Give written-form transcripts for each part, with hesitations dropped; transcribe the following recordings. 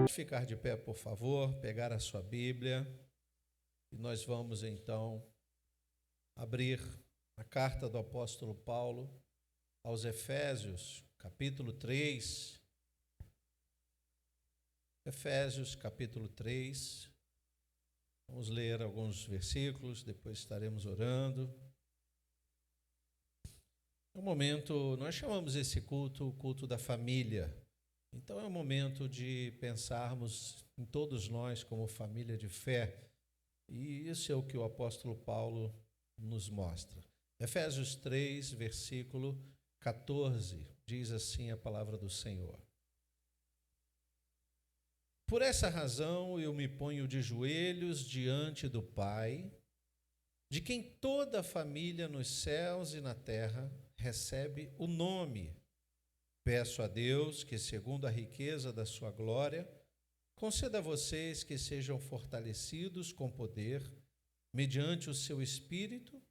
Ficar de pé, por favor, pegar a sua Bíblia e nós vamos então abrir a carta do apóstolo Paulo aos Efésios, capítulo 3. Efésios, capítulo 3. Vamos ler alguns versículos, depois estaremos orando. É um momento, nós chamamos esse culto o culto da família. Então é um momento de pensarmos em todos nós como família de fé. E isso é o que o apóstolo Paulo nos mostra. Efésios 3, versículo 14, diz assim a palavra do Senhor. Por essa razão eu me ponho de joelhos diante do Pai, de quem toda a família nos céus e na terra recebe o nome. Peço a Deus que, segundo a riqueza da sua glória, conceda a vocês que sejam fortalecidos com poder, mediante o seu Espírito,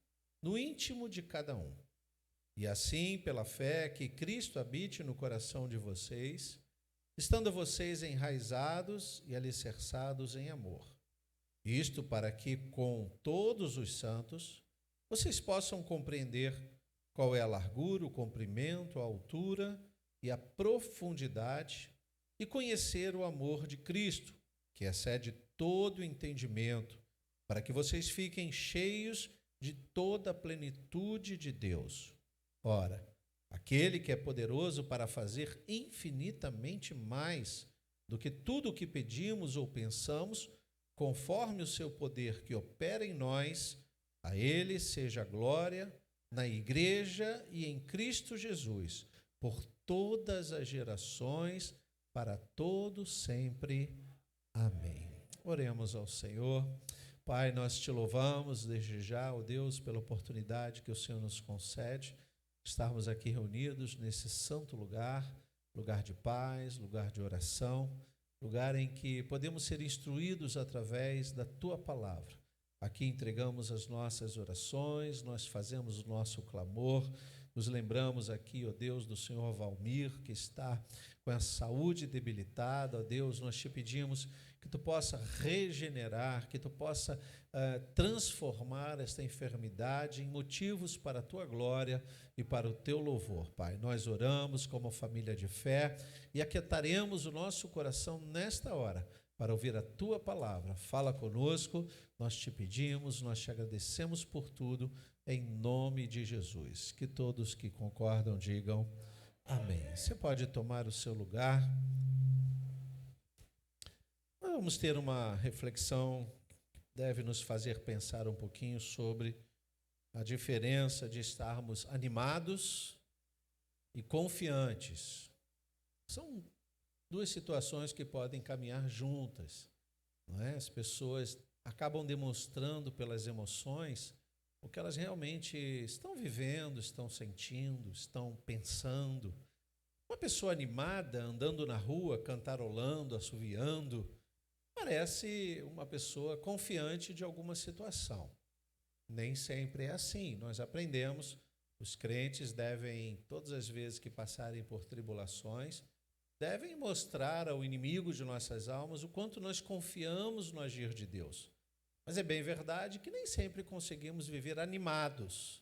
no íntimo de cada um. E assim, pela fé, que Cristo habite no coração de vocês, estando vocês enraizados e alicerçados em amor. Isto para que, com todos os santos, vocês possam compreender qual é a largura, o comprimento, a altura e a profundidade, e conhecer o amor de Cristo, que excede todo o entendimento, para que vocês fiquem cheios de toda a plenitude de Deus. Ora, aquele que é poderoso para fazer infinitamente mais do que tudo o que pedimos ou pensamos, conforme o seu poder que opera em nós, a ele seja a glória na Igreja e em Cristo Jesus, por todas as gerações, para todo sempre. Amém. Oremos ao Senhor. Pai, nós te louvamos desde já, ó Deus, pela oportunidade que o Senhor nos concede, estarmos aqui reunidos nesse santo lugar, lugar de paz, lugar de oração, lugar em que podemos ser instruídos através da Tua palavra. Aqui entregamos as nossas orações, nós fazemos o nosso clamor, nos lembramos aqui, ó Deus, do Senhor Valmir, que está com a saúde debilitada. Ó Deus, nós te pedimos que Tu possa regenerar, que Tu possa transformar esta enfermidade em motivos para a Tua glória e para o Teu louvor, Pai. Nós oramos como família de fé e aquietaremos o nosso coração nesta hora para ouvir a Tua palavra. Fala conosco, nós te pedimos, nós te agradecemos por tudo, em nome de Jesus. Que todos que concordam digam amém. Você pode tomar o seu lugar. Vamos ter uma reflexão que deve nos fazer pensar um pouquinho sobre a diferença de estarmos animados e confiantes. São duas situações que podem caminhar juntas, não é? As pessoas acabam demonstrando pelas emoções o que elas realmente estão vivendo, estão sentindo, estão pensando. Uma pessoa animada, andando na rua, cantarolando, assoviando, parece uma pessoa confiante de alguma situação. Nem sempre é assim. Nós aprendemos, os crentes devem, todas as vezes que passarem por tribulações, devem mostrar ao inimigo de nossas almas o quanto nós confiamos no agir de Deus. Mas é bem verdade que nem sempre conseguimos viver animados.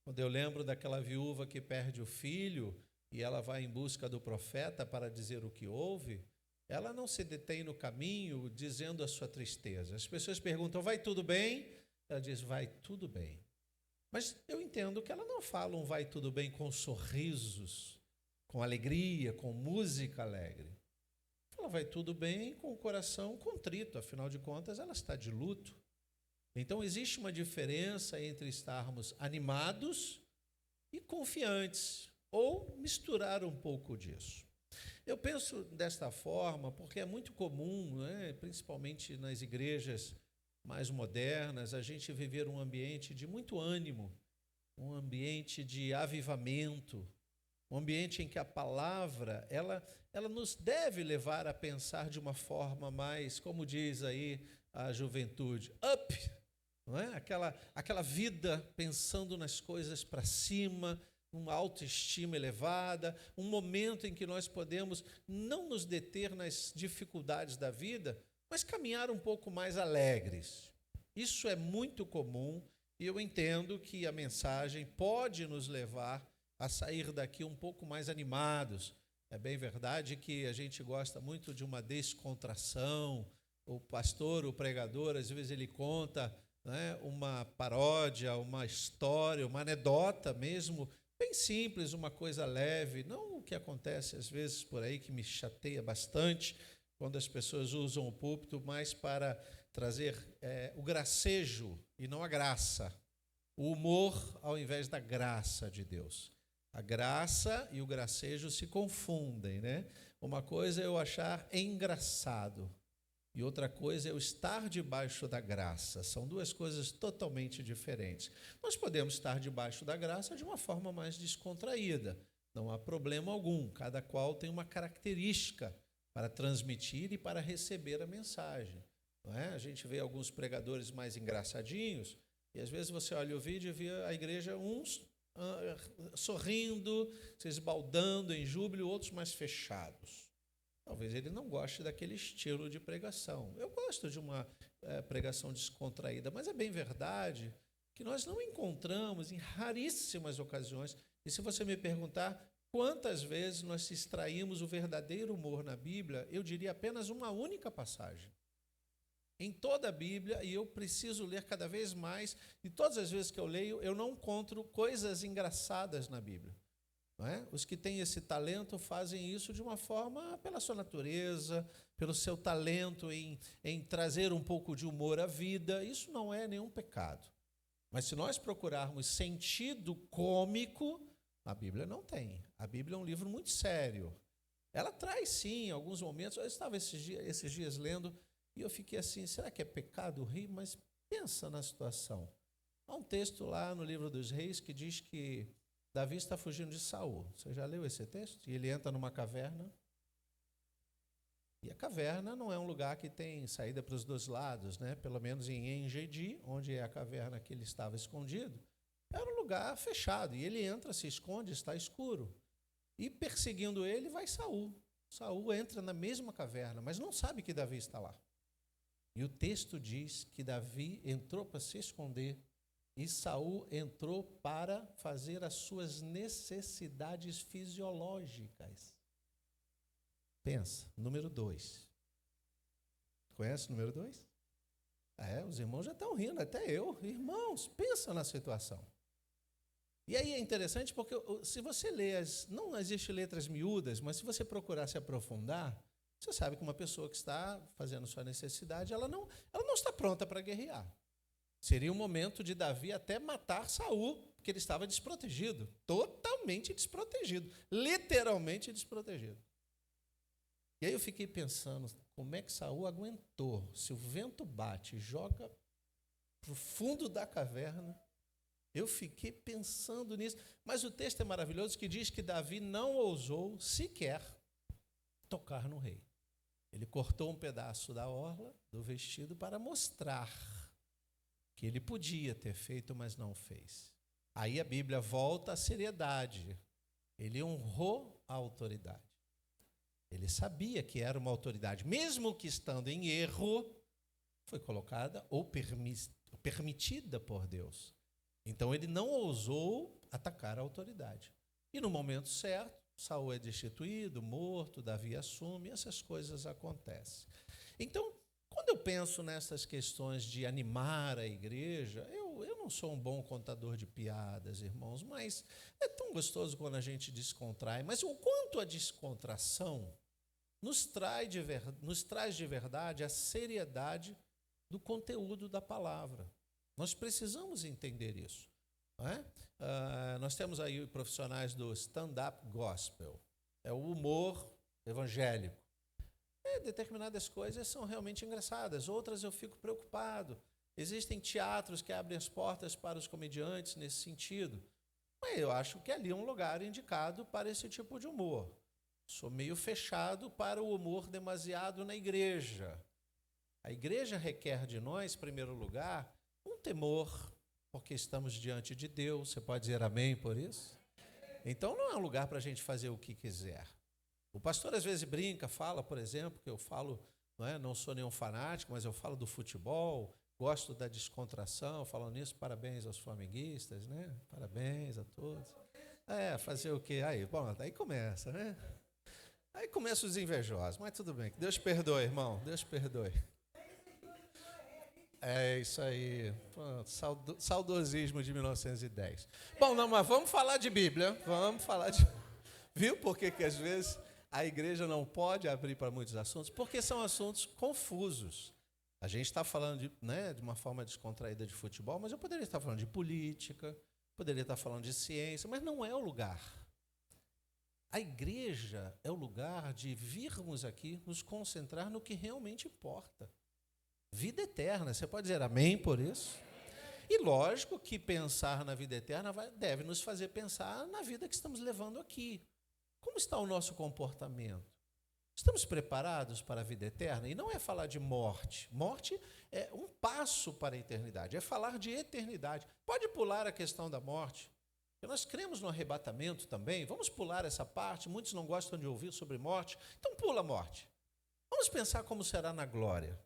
Quando eu lembro daquela viúva que perde o filho e ela vai em busca do profeta para dizer o que houve, ela não se detém no caminho dizendo a sua tristeza. As pessoas perguntam, vai tudo bem? Ela diz, vai tudo bem. Mas eu entendo que ela não fala um vai tudo bem com sorrisos, com alegria, com música alegre. Ela vai tudo bem com o coração contrito, afinal de contas ela está de luto. Então existe uma diferença entre estarmos animados e confiantes, ou misturar um pouco disso. Eu penso desta forma porque é muito comum, né, principalmente nas igrejas mais modernas, a gente viver um ambiente de muito ânimo, um ambiente de avivamento, um ambiente em que a palavra, ela nos deve levar a pensar de uma forma mais, como diz aí a juventude, up, não é? Aquela vida pensando nas coisas para cima, uma autoestima elevada, um momento em que nós podemos não nos deter nas dificuldades da vida, mas caminhar um pouco mais alegres. Isso é muito comum e eu entendo que a mensagem pode nos levar a sair daqui um pouco mais animados. É bem verdade que a gente gosta muito de uma descontração. O pastor, o pregador, às vezes ele conta, né, uma paródia, uma história, uma anedota mesmo, bem simples, uma coisa leve, não o que acontece às vezes por aí, que me chateia bastante, quando as pessoas usam o púlpito mais para trazer o gracejo e não a graça, o humor ao invés da graça de Deus. A graça e o gracejo se confundem, né? Uma coisa é eu achar engraçado e outra coisa é eu estar debaixo da graça. São duas coisas totalmente diferentes. Nós podemos estar debaixo da graça de uma forma mais descontraída, não há problema algum. Cada qual tem uma característica para transmitir e para receber a mensagem. Não é? A gente vê alguns pregadores mais engraçadinhos e às vezes você olha o vídeo e vê a igreja uns sorrindo, se esbaldando em júbilo, outros mais fechados. Talvez ele não goste daquele estilo de pregação. Eu gosto de uma pregação descontraída, mas é bem verdade que nós não encontramos em raríssimas ocasiões, e se você me perguntar quantas vezes nós extraímos o verdadeiro humor na Bíblia, eu diria apenas uma única passagem. Em toda a Bíblia, e eu preciso ler cada vez mais, e todas as vezes que eu leio, eu não encontro coisas engraçadas na Bíblia. Não é? Os que têm esse talento fazem isso de uma forma, pela sua natureza, pelo seu talento em trazer um pouco de humor à vida. Isso não é nenhum pecado. Mas se nós procurarmos sentido cômico, a Bíblia não tem. A Bíblia é um livro muito sério. Ela traz, sim, alguns momentos. Eu estava esses dias lendo, e eu fiquei assim, será que é pecado rir? Mas pensa na situação. Há um texto lá no livro dos Reis que diz que Davi está fugindo de Saul. Você já leu esse texto? E ele entra numa caverna. E a caverna não é um lugar que tem saída para os dois lados, né? Pelo menos em En-Gedi, onde é a caverna que ele estava escondido, era um lugar fechado. E ele entra, se esconde, está escuro. E perseguindo ele vai Saul. Saul entra na mesma caverna, mas não sabe que Davi está lá. E o texto diz que Davi entrou para se esconder e Saul entrou para fazer as suas necessidades fisiológicas. Pensa, número 2. Conhece o número 2? Os irmãos já estão rindo, até eu. Irmãos, pensa na situação. E aí é interessante porque se você lê, não existem letras miúdas, mas se você procurar se aprofundar, você sabe que uma pessoa que está fazendo sua necessidade, ela não está pronta para guerrear. Seria o momento de Davi até matar Saul, porque ele estava desprotegido, totalmente desprotegido, literalmente desprotegido. E aí eu fiquei pensando, como é que Saul aguentou? Se o vento bate e joga para o fundo da caverna, eu fiquei pensando nisso. Mas o texto é maravilhoso que diz que Davi não ousou sequer tocar no rei. Ele cortou um pedaço da orla do vestido para mostrar que ele podia ter feito, mas não fez. Aí a Bíblia volta à seriedade. Ele honrou a autoridade. Ele sabia que era uma autoridade, mesmo que estando em erro, foi colocada ou permitida por Deus. Então ele não ousou atacar a autoridade. E no momento certo, Saul é destituído, morto, Davi assume, essas coisas acontecem. Então, quando eu penso nessas questões de animar a igreja, eu não sou um bom contador de piadas, irmãos, mas é tão gostoso quando a gente descontrai. Mas o quanto a descontração nos traz de verdade a seriedade do conteúdo da palavra. Nós precisamos entender isso. Não é? Nós temos aí profissionais do stand-up gospel, é o humor evangélico. Determinadas coisas são realmente engraçadas, outras eu fico preocupado. Existem teatros que abrem as portas para os comediantes nesse sentido. Mas eu acho que ali é um lugar indicado para esse tipo de humor. Sou meio fechado para o humor demasiado na igreja. A igreja requer de nós, em primeiro lugar, um temor, porque estamos diante de Deus. Você pode dizer amém por isso? Então não é um lugar para a gente fazer o que quiser. O pastor às vezes brinca, fala, por exemplo, que eu falo, não sou nenhum fanático, mas eu falo do futebol, gosto da descontração. Falando nisso, parabéns aos flamenguistas, né? Parabéns a todos. Fazer o quê? Aí começa, né? Aí começam os invejosos, mas tudo bem. Deus perdoe, irmão, Deus perdoe. É isso aí, saudosismo de 1910. Bom, não, mas vamos falar de Bíblia, Viu por que às vezes a igreja não pode abrir para muitos assuntos? Porque são assuntos confusos. A gente está falando de uma forma descontraída de futebol, mas eu poderia estar falando de política, poderia estar falando de ciência, mas não é o lugar. A igreja é o lugar de virmos aqui, nos concentrar no que realmente importa. Vida eterna, você pode dizer amém por isso? E lógico que pensar na vida eterna deve nos fazer pensar na vida que estamos levando aqui. Como está o nosso comportamento? Estamos preparados para a vida eterna? E não é falar de morte. Morte é um passo para a eternidade, é falar de eternidade. Pode pular a questão da morte, porque nós cremos no arrebatamento também. Vamos pular essa parte, muitos não gostam de ouvir sobre morte, então pula a morte. Vamos pensar como será na glória.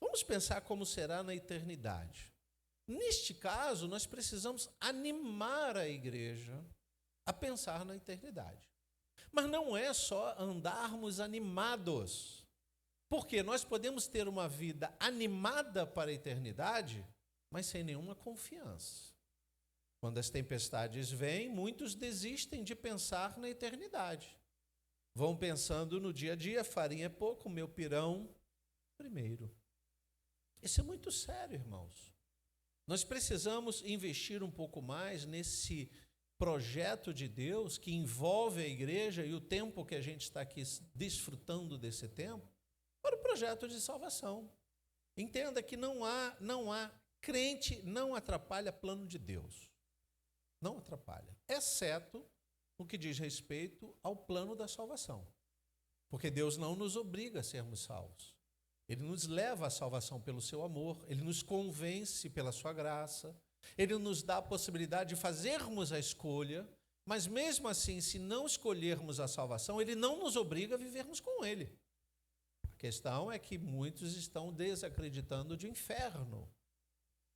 Vamos pensar como será na eternidade. Neste caso, nós precisamos animar a igreja a pensar na eternidade. Mas não é só andarmos animados, porque nós podemos ter uma vida animada para a eternidade, mas sem nenhuma confiança. Quando as tempestades vêm, muitos desistem de pensar na eternidade. Vão pensando no dia a dia, farinha é pouco, meu pirão primeiro. Isso é muito sério, irmãos. Nós precisamos investir um pouco mais nesse projeto de Deus que envolve a igreja e o tempo que a gente está aqui desfrutando desse tempo, para o projeto de salvação. Entenda que não há crente não atrapalha plano de Deus. Não atrapalha, exceto no que diz respeito ao plano da salvação. Porque Deus não nos obriga a sermos salvos. Ele nos leva à salvação pelo seu amor, Ele nos convence pela sua graça, Ele nos dá a possibilidade de fazermos a escolha, mas mesmo assim, se não escolhermos a salvação, Ele não nos obriga a vivermos com Ele. A questão é que muitos estão desacreditando de inferno.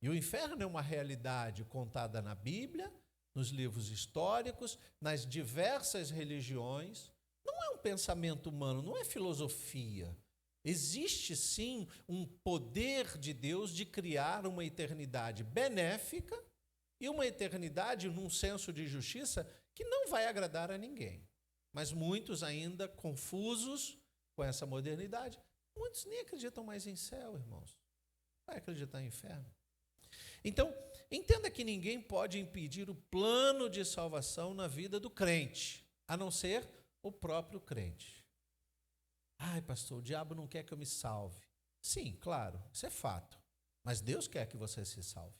E o inferno é uma realidade contada na Bíblia, nos livros históricos, nas diversas religiões. Não é um pensamento humano, não é filosofia. Existe sim um poder de Deus de criar uma eternidade benéfica e uma eternidade num senso de justiça que não vai agradar a ninguém. Mas muitos ainda confusos com essa modernidade, muitos nem acreditam mais em céu, irmãos. Vai acreditar em inferno. Então, entenda que ninguém pode impedir o plano de salvação na vida do crente, a não ser o próprio crente. Ai, pastor, o diabo não quer que eu me salve. Sim, claro, isso é fato. Mas Deus quer que você se salve.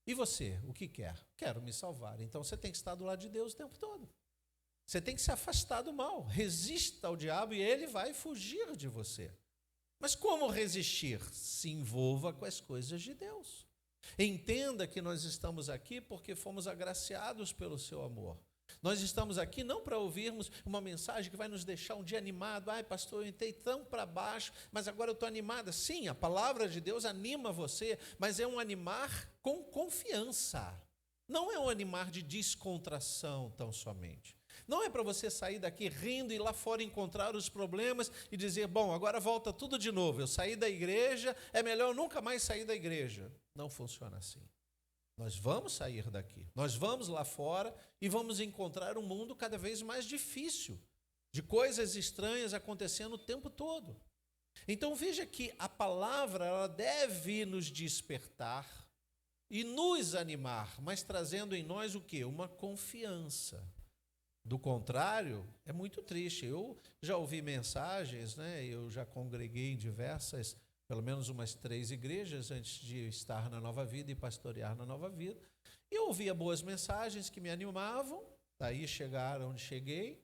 E você, o que quer? Quero me salvar. Então você tem que estar do lado de Deus o tempo todo. Você tem que se afastar do mal. Resista ao diabo e ele vai fugir de você. Mas como resistir? Se envolva com as coisas de Deus. Entenda que nós estamos aqui porque fomos agraciados pelo seu amor. Nós estamos aqui não para ouvirmos uma mensagem que vai nos deixar um dia animado. Ai, pastor, eu entrei tão para baixo, mas agora eu estou animada. Sim, a palavra de Deus anima você, mas é um animar com confiança. Não é um animar de descontração tão somente. Não é para você sair daqui rindo e lá fora encontrar os problemas e dizer, bom, agora volta tudo de novo. Eu saí da igreja, é melhor eu nunca mais sair da igreja. Não funciona assim. Nós vamos sair daqui, nós vamos lá fora e vamos encontrar um mundo cada vez mais difícil, de coisas estranhas acontecendo o tempo todo. Então veja que a palavra ela deve nos despertar e nos animar, mas trazendo em nós o quê? Uma confiança. Do contrário, é muito triste. Eu já ouvi mensagens, eu já congreguei em diversas, pelo menos umas 3 igrejas antes de estar na Nova Vida e pastorear na Nova Vida. E eu ouvia boas mensagens que me animavam, daí chegar onde cheguei,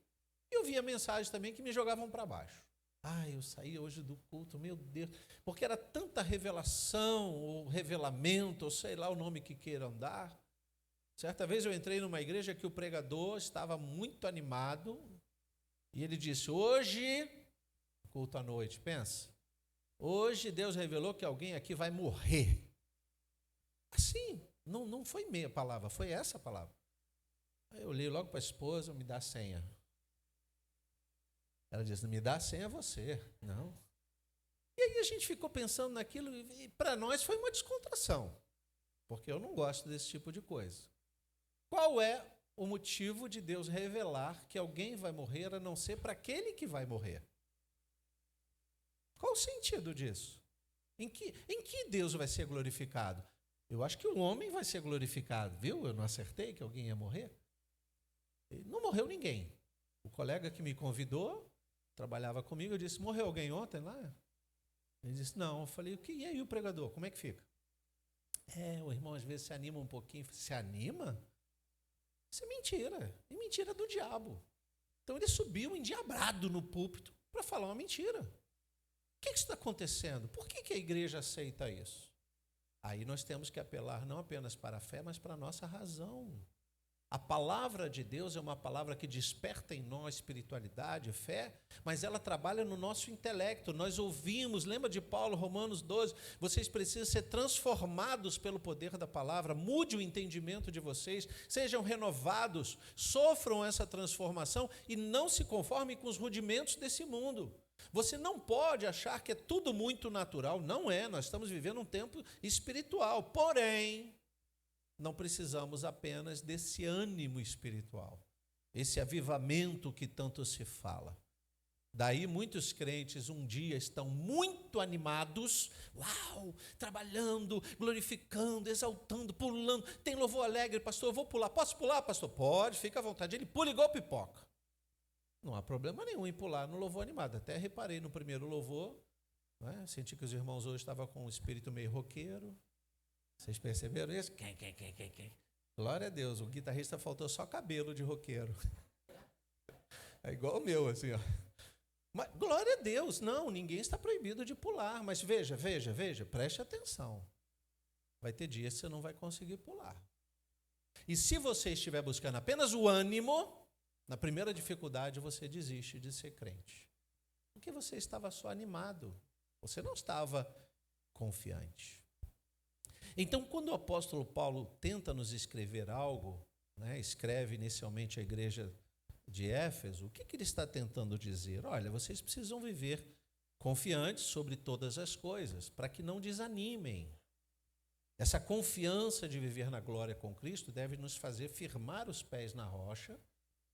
e eu ouvia mensagens também que me jogavam para baixo. Eu saí hoje do culto, meu Deus, porque era tanta revelação, ou revelamento, ou sei lá o nome que queiram dar. Certa vez eu entrei numa igreja que o pregador estava muito animado e ele disse: hoje, culto à noite, pensa, hoje Deus revelou que alguém aqui vai morrer. Assim, não foi meia palavra, foi essa palavra. Aí eu olhei logo para a esposa: me dá a senha. Ela disse: me dá a senha você. Não. E aí a gente ficou pensando naquilo e para nós foi uma descontração, porque eu não gosto desse tipo de coisa. Qual é o motivo de Deus revelar que alguém vai morrer a não ser para aquele que vai morrer? Qual o sentido disso? Em que Deus vai ser glorificado? Eu acho que o homem vai ser glorificado, viu? Eu não acertei que alguém ia morrer. Não morreu ninguém. O colega que me convidou, trabalhava comigo, eu disse: morreu alguém ontem lá? Ele disse: não. Eu falei: e aí o pregador, como é que fica? O irmão às vezes se anima um pouquinho. Se anima? Isso é mentira. É mentira do diabo. Então ele subiu endiabrado no púlpito para falar uma mentira. O que está acontecendo? Por que a igreja aceita isso? Aí nós temos que apelar não apenas para a fé, mas para a nossa razão. A palavra de Deus é uma palavra que desperta em nós espiritualidade, fé, mas ela trabalha no nosso intelecto. Nós ouvimos, lembra de Paulo, Romanos 12, vocês precisam ser transformados pelo poder da palavra, mude o entendimento de vocês, sejam renovados, sofram essa transformação e não se conformem com os rudimentos desse mundo. Você não pode achar que é tudo muito natural, não é, nós estamos vivendo um tempo espiritual, porém, não precisamos apenas desse ânimo espiritual, esse avivamento que tanto se fala. Daí muitos crentes um dia estão muito animados, uau, trabalhando, glorificando, exaltando, pulando, tem louvor alegre, pastor, eu vou pular, posso pular, pastor? Pode, fica à vontade, ele pula igual pipoca. Não há problema nenhum em pular no louvor animado, até reparei no primeiro louvor, né? Senti que os irmãos hoje estavam com um espírito meio roqueiro. Vocês perceberam isso? Quem? Glória a Deus, o guitarrista faltou só cabelo de roqueiro. É igual o meu, assim, ó. Mas, glória a Deus, não, ninguém está proibido de pular, mas veja, preste atenção. Vai ter dias que você não vai conseguir pular. E se você estiver buscando apenas o ânimo, na primeira dificuldade você desiste de ser crente. Porque você estava só animado, você não estava confiante. Então, quando o apóstolo Paulo tenta nos escrever algo, né, escreve inicialmente a igreja de Éfeso, o que ele está tentando dizer? Olha, vocês precisam viver confiantes sobre todas as coisas, para que não desanimem. Essa confiança de viver na glória com Cristo deve nos fazer firmar os pés na rocha,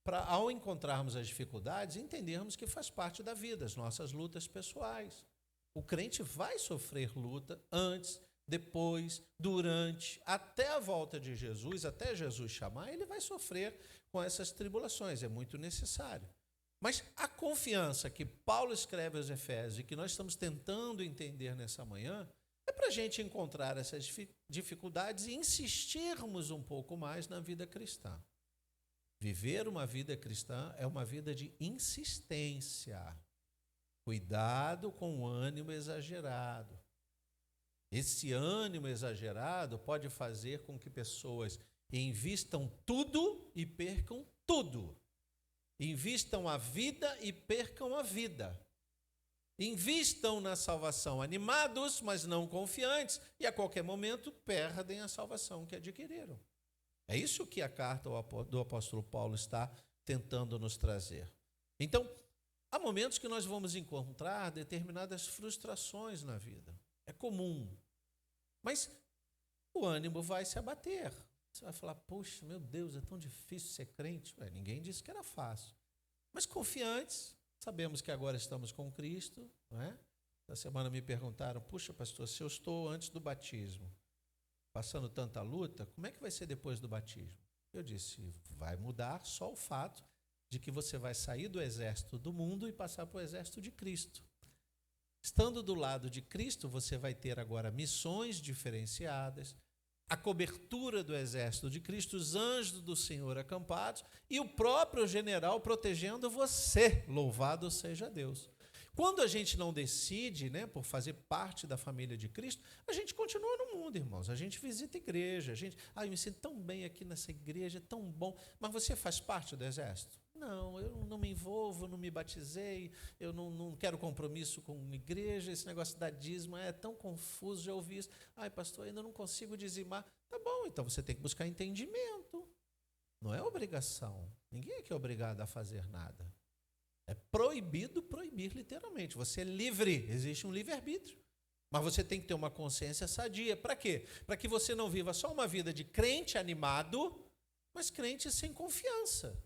para, ao encontrarmos as dificuldades, entendermos que faz parte da vida, as nossas lutas pessoais. O crente vai sofrer luta antes, depois, durante, até a volta de Jesus, até Jesus chamar, ele vai sofrer com essas tribulações, é muito necessário. Mas a confiança que Paulo escreve aos Efésios e que nós estamos tentando entender nessa manhã, é para a gente encontrar essas dificuldades e insistirmos um pouco mais na vida cristã. Viver uma vida cristã é uma vida de insistência. Cuidado com o ânimo exagerado. Esse ânimo exagerado pode fazer com que pessoas invistam tudo e percam tudo. Invistam a vida e percam a vida. Invistam na salvação animados, mas não confiantes, e a qualquer momento perdem a salvação que adquiriram. É isso que a carta do apóstolo Paulo está tentando nos trazer. Então, há momentos que nós vamos encontrar determinadas frustrações na vida. É comum. Mas o ânimo vai se abater. Você vai falar: poxa, meu Deus, é tão difícil ser crente. Ninguém disse que era fácil. Mas confiantes, sabemos que agora estamos com Cristo. Não é? Na semana me perguntaram: puxa, pastor, se eu estou antes do batismo, passando tanta luta, como é que vai ser depois do batismo? Eu disse: vai mudar só o fato de que você vai sair do exército do mundo e passar para o exército de Cristo. Estando do lado de Cristo, você vai ter agora missões diferenciadas, a cobertura do exército de Cristo, os anjos do Senhor acampados e o próprio general protegendo você. Louvado seja Deus. Quando a gente não decide, né, por fazer parte da família de Cristo, a gente continua no mundo, irmãos. A gente visita igreja, eu me sinto tão bem aqui nessa igreja, é tão bom. Mas você faz parte do exército? Não, eu não me envolvo, não me batizei, eu não quero compromisso com uma igreja, esse negócio da dízima é tão confuso, já ouvi isso. Ai, pastor, ainda não consigo dizimar. Tá bom, então você tem que buscar entendimento. Não é obrigação. Ninguém aqui é obrigado a fazer nada. É proibido proibir, literalmente. Você é livre, existe um livre-arbítrio. Mas você tem que ter uma consciência sadia. Para quê? Para que você não viva só uma vida de crente animado, mas crente sem confiança.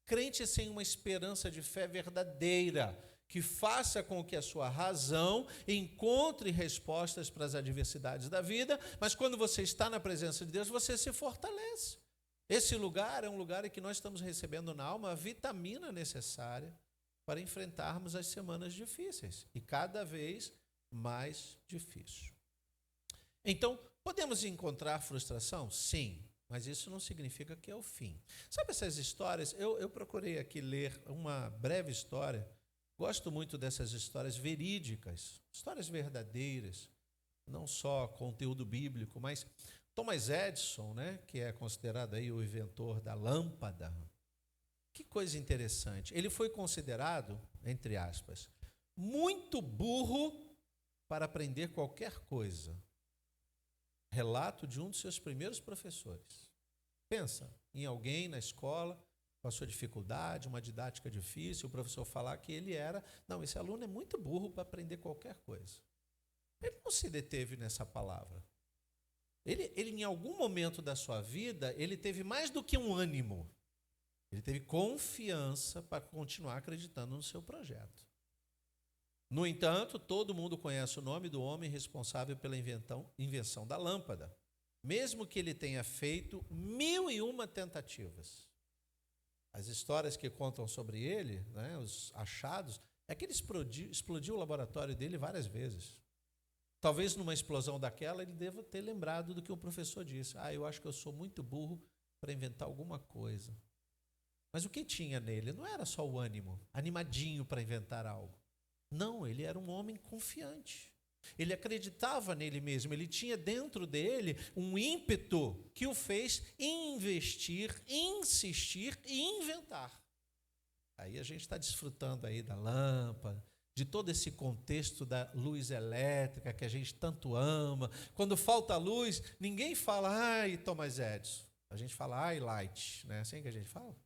Crente sem uma esperança de fé verdadeira, que faça com que a sua razão encontre respostas para as adversidades da vida, mas quando você está na presença de Deus, você se fortalece. Esse lugar é um lugar em que nós estamos recebendo na alma a vitamina necessária para enfrentarmos as semanas difíceis, e cada vez mais difícil. Então, podemos encontrar frustração? Sim, mas isso não significa que é o fim. Sabe essas histórias? Eu procurei aqui ler uma breve história. Gosto muito dessas histórias verídicas, histórias verdadeiras, não só conteúdo bíblico, mas Thomas Edison, né, que é considerado aí o inventor da lâmpada. Que coisa interessante. Ele foi considerado, entre aspas, muito burro para aprender qualquer coisa. Relato de um dos seus primeiros professores. Pensa em alguém na escola, com a sua dificuldade, uma didática difícil, o professor falar que ele esse aluno é muito burro para aprender qualquer coisa. Ele não se deteve nessa palavra. Ele, em algum momento da sua vida, ele teve mais do que um ânimo. Ele teve confiança para continuar acreditando no seu projeto. No entanto, todo mundo conhece o nome do homem responsável pela invenção da lâmpada, mesmo que ele tenha feito 1001 tentativas. As histórias que contam sobre ele, né, os achados, é que ele explodiu o laboratório dele várias vezes. Talvez numa explosão daquela ele deva ter lembrado do que o professor disse. Eu acho que eu sou muito burro para inventar alguma coisa. Mas o que tinha nele? Não era só o ânimo, animadinho para inventar algo. Não, ele era um homem confiante. Ele acreditava nele mesmo, ele tinha dentro dele um ímpeto que o fez investir, insistir e inventar. Aí a gente está desfrutando aí da lâmpada, de todo esse contexto da luz elétrica que a gente tanto ama. Quando falta luz, ninguém fala, ai, Thomas Edison. A gente fala, ai, light, não é assim que a gente fala?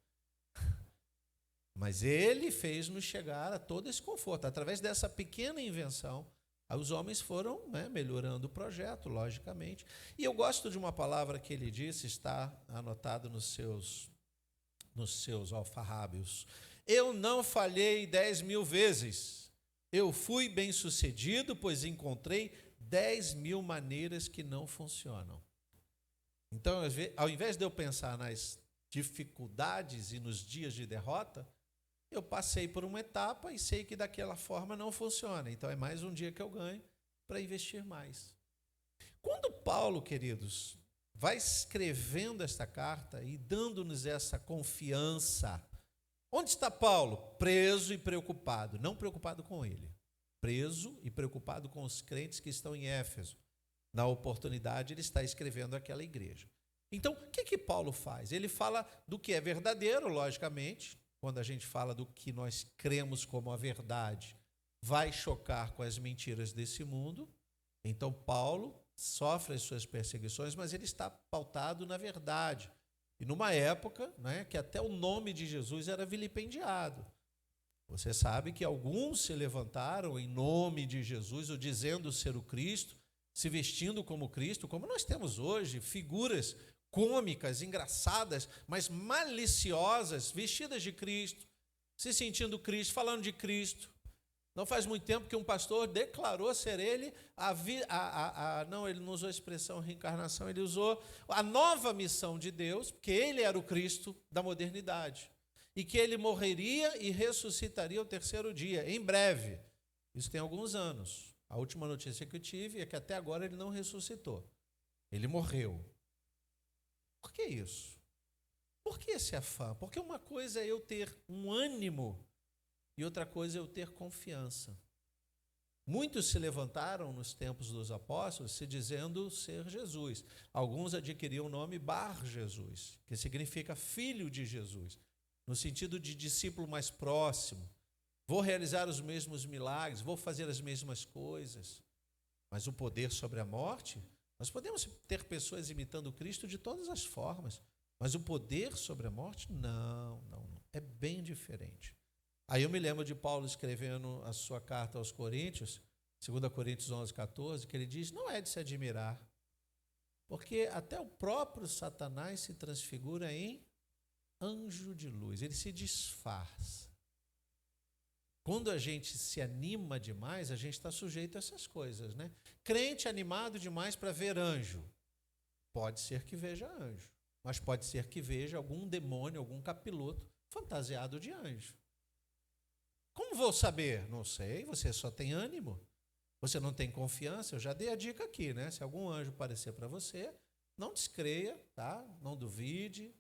Mas ele fez-nos chegar a todo esse conforto. Através dessa pequena invenção, os homens foram, né, melhorando o projeto, logicamente. E eu gosto de uma palavra que ele disse, está anotado nos seus alfarrábios. Eu não falhei 10.000 vezes. Eu fui bem-sucedido, pois encontrei 10.000 maneiras que não funcionam. Então, ao invés de eu pensar nas dificuldades e nos dias de derrota, eu passei por uma etapa e sei que daquela forma não funciona. Então é mais um dia que eu ganho para investir mais. Quando Paulo, queridos, vai escrevendo esta carta e dando-nos essa confiança, onde está Paulo? Preso e preocupado. Não preocupado com ele. Preso e preocupado com os crentes que estão em Éfeso. Na oportunidade, ele está escrevendo aquela igreja. Então, o que Paulo faz? Ele fala do que é verdadeiro, logicamente. Quando a gente fala do que nós cremos como a verdade, vai chocar com as mentiras desse mundo. Então, Paulo sofre as suas perseguições, mas ele está pautado na verdade. E numa época, né, que até o nome de Jesus era vilipendiado. Você sabe que alguns se levantaram em nome de Jesus, ou dizendo ser o Cristo, se vestindo como Cristo, como nós temos hoje, figuras cômicas, engraçadas, mas maliciosas, vestidas de Cristo, se sentindo Cristo, falando de Cristo. Não faz muito tempo que um pastor declarou ser ele não, ele não usou a expressão reencarnação, ele usou a nova missão de Deus, porque ele era o Cristo da modernidade, e que ele morreria e ressuscitaria ao terceiro dia, em breve. Isso tem alguns anos. A última notícia que eu tive é que até agora ele não ressuscitou. Ele morreu. Por que isso? Por que esse afã? Porque uma coisa é eu ter um ânimo e outra coisa é eu ter confiança. Muitos se levantaram nos tempos dos apóstolos se dizendo ser Jesus. Alguns adquiriam o nome Bar Jesus, que significa filho de Jesus, no sentido de discípulo mais próximo. Vou realizar os mesmos milagres, vou fazer as mesmas coisas. Mas o poder sobre a morte, nós podemos ter pessoas imitando Cristo de todas as formas, mas o poder sobre a morte, não. É bem diferente. Aí eu me lembro de Paulo escrevendo a sua carta aos Coríntios, 2 Coríntios 11, 14, que ele diz, não é de se admirar, porque até o próprio Satanás se transfigura em anjo de luz, ele se disfarça. Quando a gente se anima demais, a gente está sujeito a essas coisas, né? Crente animado demais para ver anjo, pode ser que veja anjo, mas pode ser que veja algum demônio, algum capiroto fantasiado de anjo. Como vou saber? Não sei, você só tem ânimo, você não tem confiança. Eu já dei a dica aqui, né? Se algum anjo aparecer para você, não descreia, tá? Não duvide,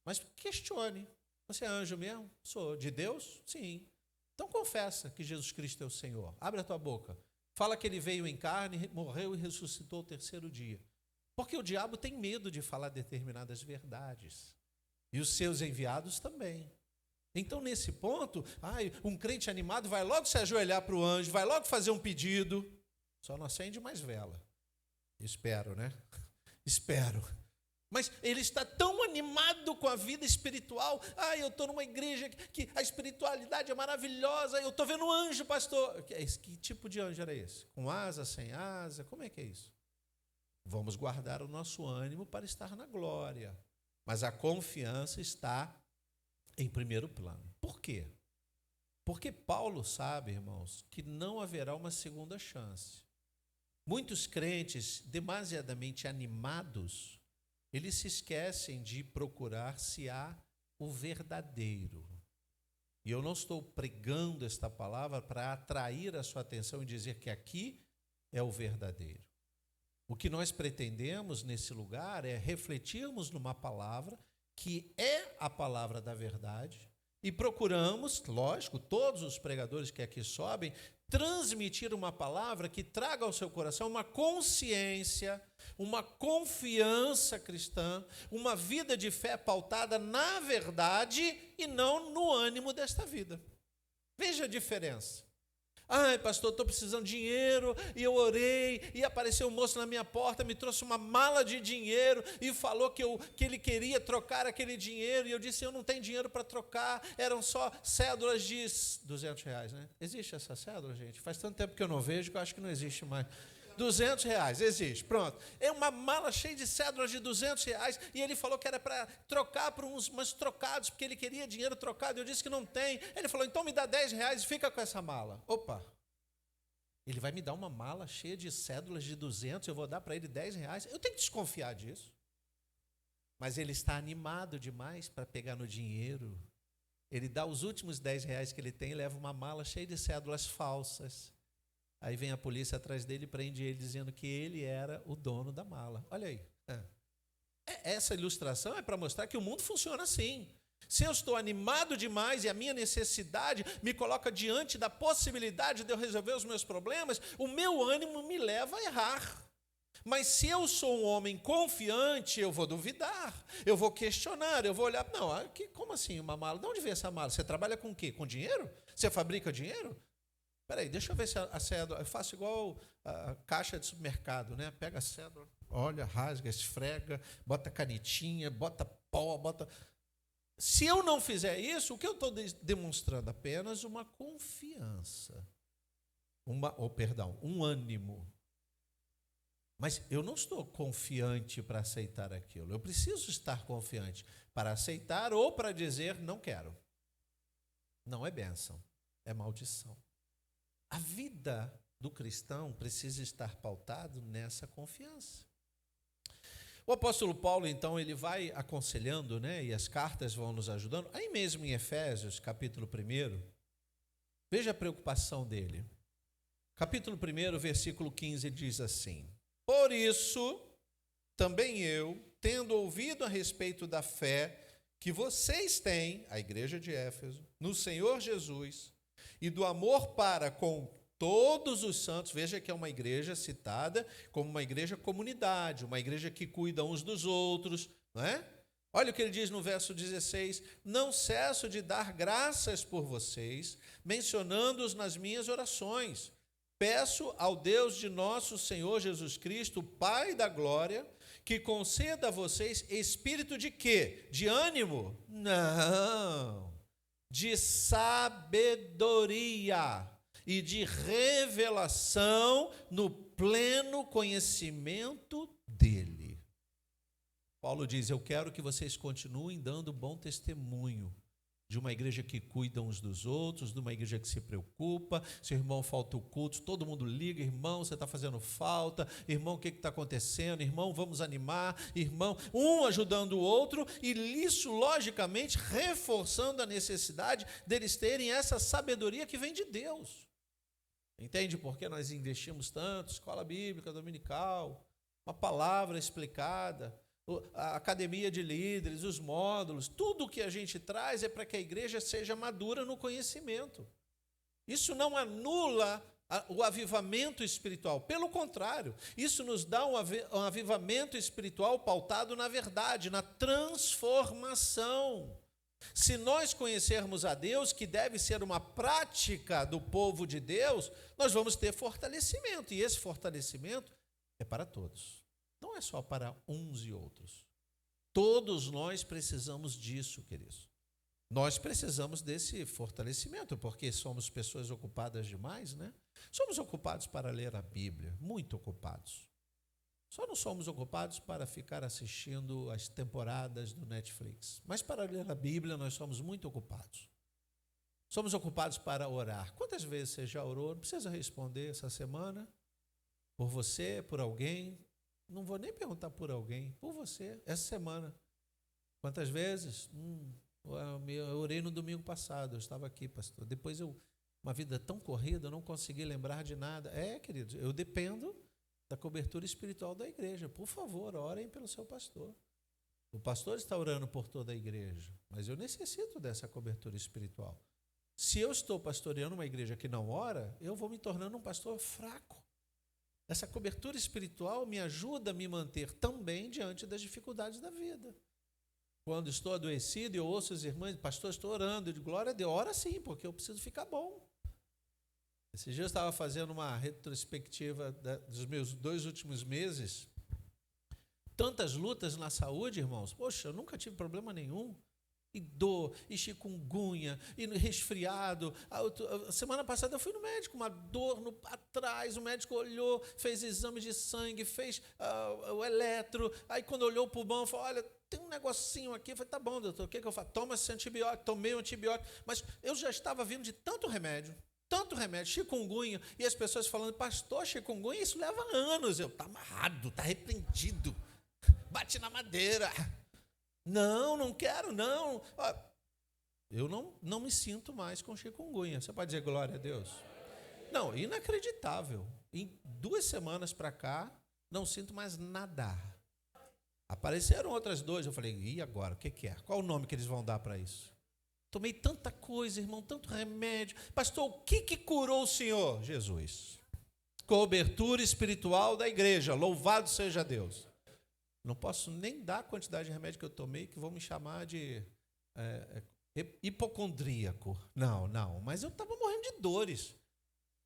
mas questione. Você é anjo mesmo? Sou. De Deus? Sim. Então confessa que Jesus Cristo é o Senhor. Abre a tua boca. Fala que ele veio em carne, morreu e ressuscitou o terceiro dia. Porque o diabo tem medo de falar determinadas verdades. E os seus enviados também. Então, nesse ponto, um crente animado vai logo se ajoelhar para o anjo, vai logo fazer um pedido. Só não acende mais vela. Espero, né? Espero. Mas ele está tão animado com a vida espiritual. Eu estou numa igreja que a espiritualidade é maravilhosa. Eu estou vendo um anjo, pastor. Que tipo de anjo era esse? Com asa, sem asa? Como é que é isso? Vamos guardar o nosso ânimo para estar na glória. Mas a confiança está em primeiro plano. Por quê? Porque Paulo sabe, irmãos, que não haverá uma segunda chance. Muitos crentes demasiadamente animados, eles se esquecem de procurar se há o verdadeiro. E eu não estou pregando esta palavra para atrair a sua atenção e dizer que aqui é o verdadeiro. O que nós pretendemos nesse lugar é refletirmos numa palavra que é a palavra da verdade e procuramos, lógico, todos os pregadores que aqui sobem, transmitir uma palavra que traga ao seu coração uma consciência, uma confiança cristã, uma vida de fé pautada na verdade e não no ânimo desta vida. Veja a diferença. Pastor, estou precisando de dinheiro, e eu orei, e apareceu um moço na minha porta, me trouxe uma mala de dinheiro, e falou que ele queria trocar aquele dinheiro, e eu disse, eu não tenho dinheiro para trocar, eram só cédulas de R$200, né? Existe essa cédula, gente? Faz tanto tempo que eu não vejo, que eu acho que não existe mais. R$200, existe, pronto. É uma mala cheia de cédulas de R$200, e ele falou que era para trocar por uns trocados, porque ele queria dinheiro trocado, eu disse que não tem. Ele falou, então me dá R$10 e fica com essa mala. Opa, ele vai me dar uma mala cheia de cédulas de 200, eu vou dar para ele R$10, eu tenho que desconfiar disso. Mas ele está animado demais para pegar no dinheiro. Ele dá os últimos R$10 que ele tem e leva uma mala cheia de cédulas falsas. Aí vem a polícia atrás dele e prende ele dizendo que ele era o dono da mala. Olha aí. Essa ilustração é para mostrar que o mundo funciona assim. Se eu estou animado demais e a minha necessidade me coloca diante da possibilidade de eu resolver os meus problemas, o meu ânimo me leva a errar. Mas se eu sou um homem confiante, eu vou duvidar, eu vou questionar, eu vou olhar, como assim uma mala? De onde vem essa mala? Você trabalha com o quê? Com dinheiro? Você fabrica dinheiro? Peraí, deixa eu ver se a cédula... Eu faço igual a caixa de supermercado, né? Pega a cédula, olha, rasga, esfrega, bota canetinha, bota pó, bota... Se eu não fizer isso, o que eu estou demonstrando? Apenas uma confiança. Um ânimo. Mas eu não estou confiante para aceitar aquilo. Eu preciso estar confiante para aceitar ou para dizer, não quero. Não é bênção, é maldição. A vida do cristão precisa estar pautado nessa confiança. O apóstolo Paulo, então, ele vai aconselhando, né, e as cartas vão nos ajudando. Aí mesmo em Efésios, capítulo 1, veja a preocupação dele. Capítulo 1, versículo 15, ele diz assim: por isso, também eu, tendo ouvido a respeito da fé que vocês têm, a igreja de Éfeso, no Senhor Jesus, e do amor para com todos os santos. Veja que é uma igreja citada como uma igreja comunidade, uma igreja que cuida uns dos outros, não é? Olha o que ele diz no verso 16: não cesso de dar graças por vocês, mencionando-os nas minhas orações. Peço ao Deus de nosso Senhor Jesus Cristo, Pai da glória, que conceda a vocês espírito de quê? De ânimo? Não. De sabedoria e de revelação no pleno conhecimento dele. Paulo diz: eu quero que vocês continuem dando bom testemunho de uma igreja que cuida uns dos outros, de uma igreja que se preocupa. Se o irmão falta o culto, todo mundo liga: irmão, você está fazendo falta, irmão, o que está acontecendo, irmão, vamos animar, irmão, um ajudando o outro, e isso, logicamente, reforçando a necessidade deles terem essa sabedoria que vem de Deus. Entende por que nós investimos tanto? Escola bíblica dominical, uma palavra explicada, a academia de líderes, os módulos, tudo o que a gente traz é para que a igreja seja madura no conhecimento. Isso não anula o avivamento espiritual, pelo contrário, isso nos dá um avivamento espiritual pautado na verdade, na transformação. Se nós conhecermos a Deus, que deve ser uma prática do povo de Deus, nós vamos ter fortalecimento, e esse fortalecimento é para todos. Não é só para uns e outros. Todos nós precisamos disso, queridos. Nós precisamos desse fortalecimento, porque somos pessoas ocupadas demais, né? Somos ocupados para ler a Bíblia, muito ocupados. Só não somos ocupados para ficar assistindo as temporadas do Netflix. Mas para ler a Bíblia nós somos muito ocupados. Somos ocupados para orar. Quantas vezes você já orou? Não precisa responder essa semana. Por você, por alguém. Não vou nem perguntar por alguém, por você, essa semana. Quantas vezes? Eu orei no domingo passado, eu estava aqui, pastor. Depois uma vida tão corrida, eu não consegui lembrar de nada. Queridos, eu dependo da cobertura espiritual da igreja. Por favor, orem pelo seu pastor. O pastor está orando por toda a igreja, mas eu necessito dessa cobertura espiritual. Se eu estou pastoreando uma igreja que não ora, eu vou me tornando um pastor fraco. Essa cobertura espiritual me ajuda a me manter também diante das dificuldades da vida. Quando estou adoecido, eu ouço as irmãs: pastor, estou orando. Eu digo: glória a Deus. Ora sim, porque eu preciso ficar bom. Esses dias eu estava fazendo uma retrospectiva dos meus 2 últimos meses. Tantas lutas na saúde, irmãos. Poxa, eu nunca tive problema nenhum. E dor, e chikungunya, e resfriado. A semana passada eu fui no médico, uma dor atrás, o médico olhou, fez exame de sangue, fez o eletro, aí quando olhou o pulmão, falou: olha, tem um negocinho aqui. Eu falei: tá bom, doutor, o que eu faço? Toma esse antibiótico. Tomei o antibiótico, mas eu já estava vindo de tanto remédio, chikungunya, e as pessoas falando: pastor, chikungunya, isso leva anos. Eu: tá amarrado, tá arrependido, bate na madeira. Não quero, não. Eu não me sinto mais com chikungunya. Você pode dizer glória a Deus? Não, inacreditável. Em 2 semanas para cá, não sinto mais nada. Apareceram outras 2, eu falei: e agora, o que é? Qual o nome que eles vão dar para isso? Tomei tanta coisa, irmão, tanto remédio. Pastor, o que curou o senhor? Jesus. Cobertura espiritual da igreja, louvado seja Deus. Não posso nem dar a quantidade de remédio que eu tomei, que vão me chamar de hipocondríaco. Não, mas eu estava morrendo de dores.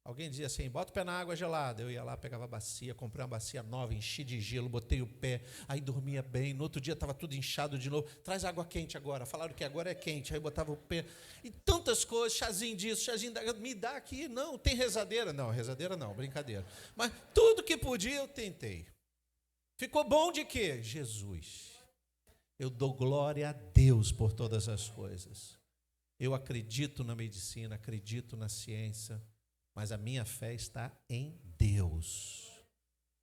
Alguém dizia assim: bota o pé na água gelada. Eu ia lá, pegava a bacia, comprei uma bacia nova, enchi de gelo, botei o pé, aí dormia bem. No outro dia estava tudo inchado de novo. Traz água quente agora. Falaram que agora é quente. Aí botava o pé. E tantas coisas, chazinho disso, chazinho daquilo. Me dá aqui. Não, tem rezadeira. Não, rezadeira não, brincadeira. Mas tudo que podia eu tentei. Ficou bom de quê? Jesus. Eu dou glória a Deus por todas as coisas. Eu acredito na medicina, acredito na ciência, mas a minha fé está em Deus.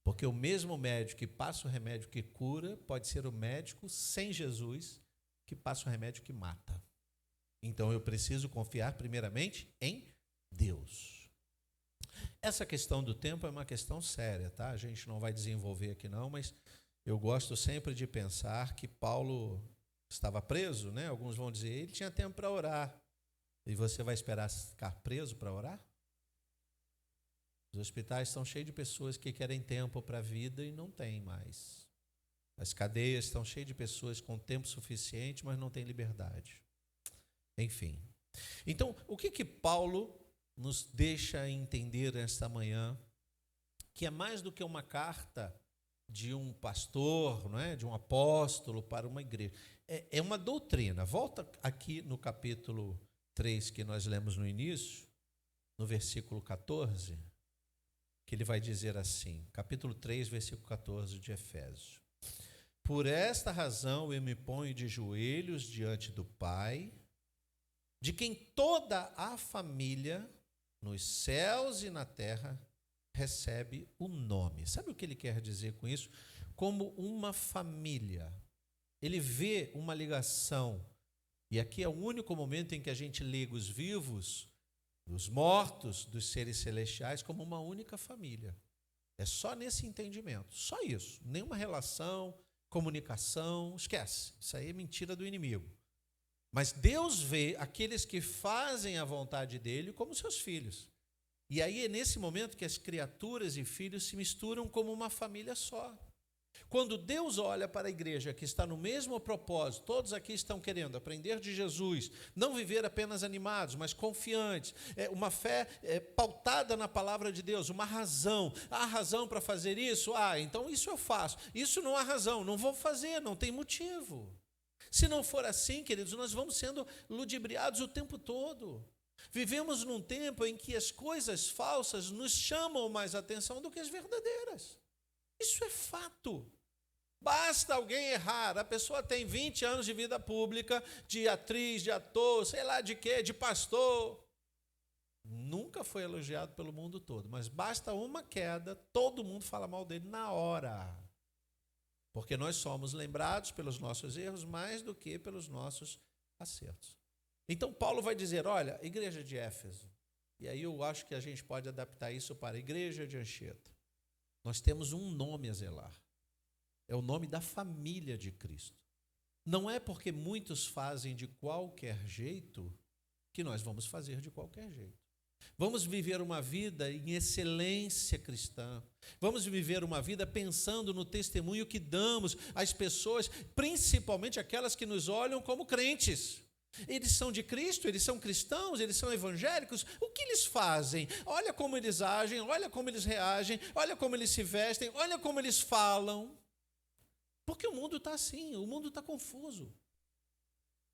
Porque o mesmo médico que passa o remédio que cura, pode ser o médico sem Jesus que passa o remédio que mata. Então eu preciso confiar primeiramente em Deus. Essa questão do tempo é uma questão séria, tá? A gente não vai desenvolver aqui não, mas eu gosto sempre de pensar que Paulo estava preso, né? Alguns vão dizer: ele tinha tempo para orar. E você vai esperar ficar preso para orar? Os hospitais estão cheios de pessoas que querem tempo para a vida e não têm mais. As cadeias estão cheias de pessoas com tempo suficiente, mas não têm liberdade. Enfim. Então, o que Paulo nos deixa entender nesta manhã? Que é mais do que uma carta de um pastor, não é? De um apóstolo para uma igreja. É uma doutrina. Volta aqui no capítulo 3 que nós lemos no início, no versículo 14, que ele vai dizer assim, capítulo 3, versículo 14 de Efésios. Por esta razão eu me ponho de joelhos diante do Pai, de quem toda a família, nos céus e na terra, recebe o nome. Sabe o que ele quer dizer com isso? Como uma família. Ele vê uma ligação, e aqui é o único momento em que a gente liga os vivos, os mortos, dos seres celestiais, como uma única família. É só nesse entendimento, só isso. Nenhuma relação, comunicação, esquece. Isso aí é mentira do inimigo. Mas Deus vê aqueles que fazem a vontade dele como seus filhos. E aí é nesse momento que as criaturas e filhos se misturam como uma família só. Quando Deus olha para a igreja que está no mesmo propósito, todos aqui estão querendo aprender de Jesus, não viver apenas animados, mas confiantes, uma fé pautada na palavra de Deus, uma razão. Há razão para fazer isso? Então isso eu faço. Isso não há razão, não vou fazer, não tem motivo. Se não for assim, queridos, nós vamos sendo ludibriados o tempo todo. Vivemos num tempo em que as coisas falsas nos chamam mais atenção do que as verdadeiras. Isso é fato. Basta alguém errar, a pessoa tem 20 anos de vida pública, de atriz, de ator, sei lá de quê, de pastor. Nunca foi elogiado pelo mundo todo, mas basta uma queda, todo mundo fala mal dele na hora. Porque nós somos lembrados pelos nossos erros mais do que pelos nossos acertos. Então Paulo vai dizer, olha, igreja de Éfeso, e aí eu acho que a gente pode adaptar isso para a igreja de Anchieta. Nós temos um nome a zelar. É o nome da família de Cristo. Não é porque muitos fazem de qualquer jeito que nós vamos fazer de qualquer jeito. Vamos viver uma vida em excelência cristã. Vamos viver uma vida pensando no testemunho que damos às pessoas, principalmente aquelas que nos olham como crentes. Eles são de Cristo, eles são cristãos, eles são evangélicos. O que eles fazem? Olha como eles agem, olha como eles reagem, olha como eles se vestem, olha como eles falam. Porque o mundo está assim, o mundo está confuso.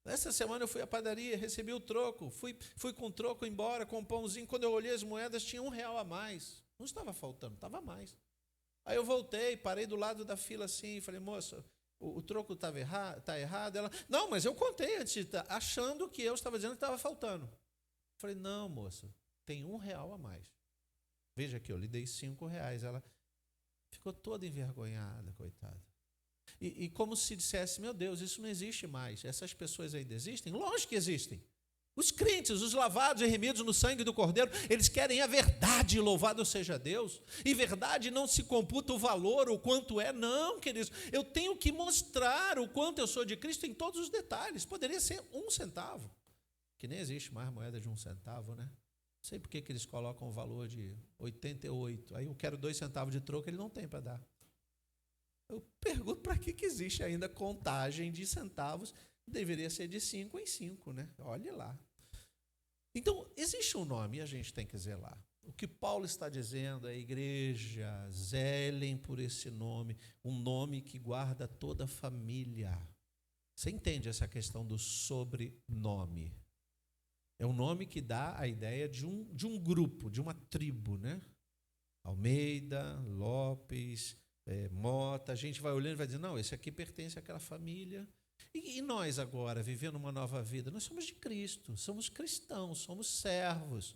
Essa semana eu fui à padaria, recebi o troco, fui com o troco embora, com um pãozinho. Quando eu olhei as moedas, tinha R$1 a mais. Não estava faltando, estava a mais. Aí eu voltei, parei do lado da fila assim, falei, moça, o troco está errado? Ela, não, mas eu contei antes, achando que eu estava dizendo que estava faltando. Falei, não, moça, tem R$1 a mais. Veja que eu lhe dei R$5. Ela ficou toda envergonhada, coitada. E como se dissesse, meu Deus, isso não existe mais. Essas pessoas ainda existem? Lógico que existem. Os crentes, os lavados e remidos no sangue do Cordeiro, eles querem a verdade, louvado seja Deus. E verdade não se computa o valor, o quanto é. Não, queridos, eu tenho que mostrar o quanto eu sou de Cristo em todos os detalhes. Poderia ser R$1, que nem existe mais moeda de R$1, né? Não sei por que eles colocam o valor de 88. Aí eu quero 2 centavos de troco, ele não tem para dar. Eu pergunto para que existe ainda contagem de centavos, deveria ser de 5 em 5, né? Olhe lá. Então, existe um nome e a gente tem que zelar. O que Paulo está dizendo é, igreja, zelem por esse nome, um nome que guarda toda a família. Você entende essa questão do sobrenome? É um nome que dá a ideia de um grupo, de uma tribo, né? Almeida, Lopes, Mota, a gente vai olhando e vai dizer, não, esse aqui pertence àquela família. E nós agora, vivendo uma nova vida, nós somos de Cristo, somos cristãos, somos servos,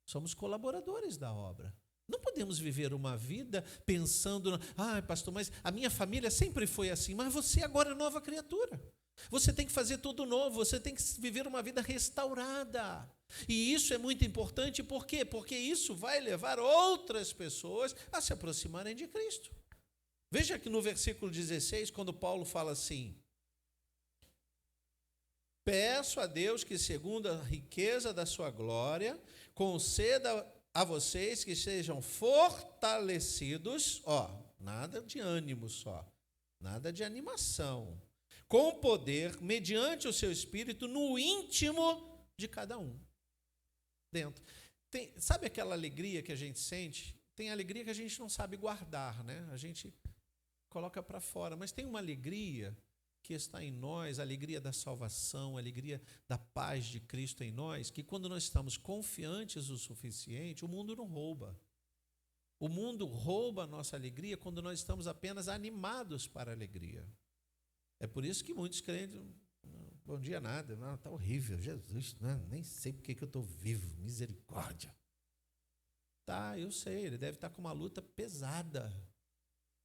somos colaboradores da obra. Não podemos viver uma vida pensando, pastor, mas a minha família sempre foi assim, mas você agora é nova criatura. Você tem que fazer tudo novo, você tem que viver uma vida restaurada. E isso é muito importante, por quê? Porque isso vai levar outras pessoas a se aproximarem de Cristo. Veja que no versículo 16, quando Paulo fala assim, peço a Deus que, segundo a riqueza da sua glória, conceda a vocês que sejam fortalecidos, nada de ânimo só, nada de animação, com poder, mediante o seu espírito, no íntimo de cada um. Dentro. Sabe aquela alegria que a gente sente? Tem alegria que a gente não sabe guardar, né? A gente coloca para fora, mas tem uma alegria que está em nós, a alegria da salvação, a alegria da paz de Cristo em nós, que quando nós estamos confiantes o suficiente, o mundo não rouba. O mundo rouba a nossa alegria quando nós estamos apenas animados para a alegria. É por isso que muitos crentes, bom dia nada, está horrível, Jesus, nem sei por que eu estou vivo, misericórdia. Tá, eu sei, ele deve estar com uma luta pesada.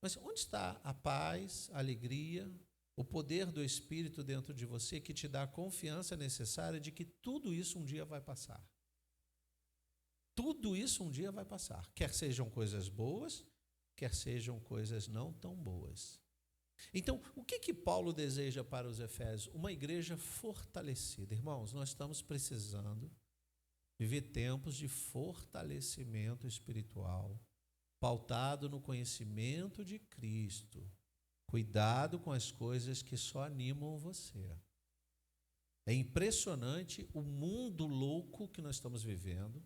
Mas onde está a paz, a alegria, o poder do Espírito dentro de você que te dá a confiança necessária de que tudo isso um dia vai passar? Tudo isso um dia vai passar. Quer sejam coisas boas, quer sejam coisas não tão boas. Então, o que Paulo deseja para os Efésios? Uma igreja fortalecida. Irmãos, nós estamos precisando viver tempos de fortalecimento espiritual, pautado no conhecimento de Cristo. Cuidado com as coisas que só animam você. É impressionante o mundo louco que nós estamos vivendo,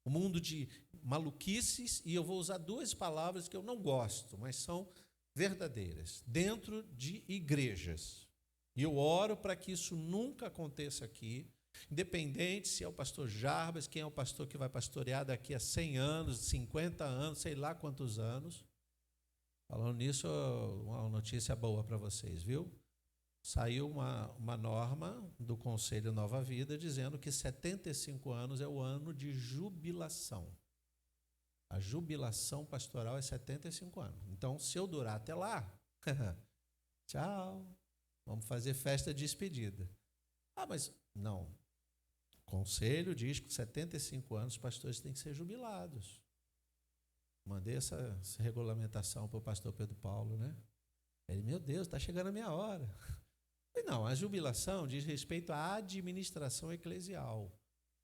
o mundo de maluquices, e eu vou usar duas palavras que eu não gosto, mas são verdadeiras, dentro de igrejas. E eu oro para que isso nunca aconteça aqui, independente se é o pastor Jarbas, quem é o pastor que vai pastorear daqui a 100 anos, 50 anos, sei lá quantos anos. Falando nisso, uma notícia boa para vocês, viu? Saiu uma norma do Conselho Nova Vida dizendo que 75 anos é o ano de jubilação. A jubilação pastoral é 75 anos. Então, se eu durar até lá, tchau, vamos fazer festa de despedida. Mas não. O Conselho diz que com 75 anos os pastores têm que ser jubilados. Mandei essa regulamentação para o pastor Pedro Paulo, né? Ele, meu Deus, está chegando a minha hora. Não, a jubilação diz respeito à administração eclesial.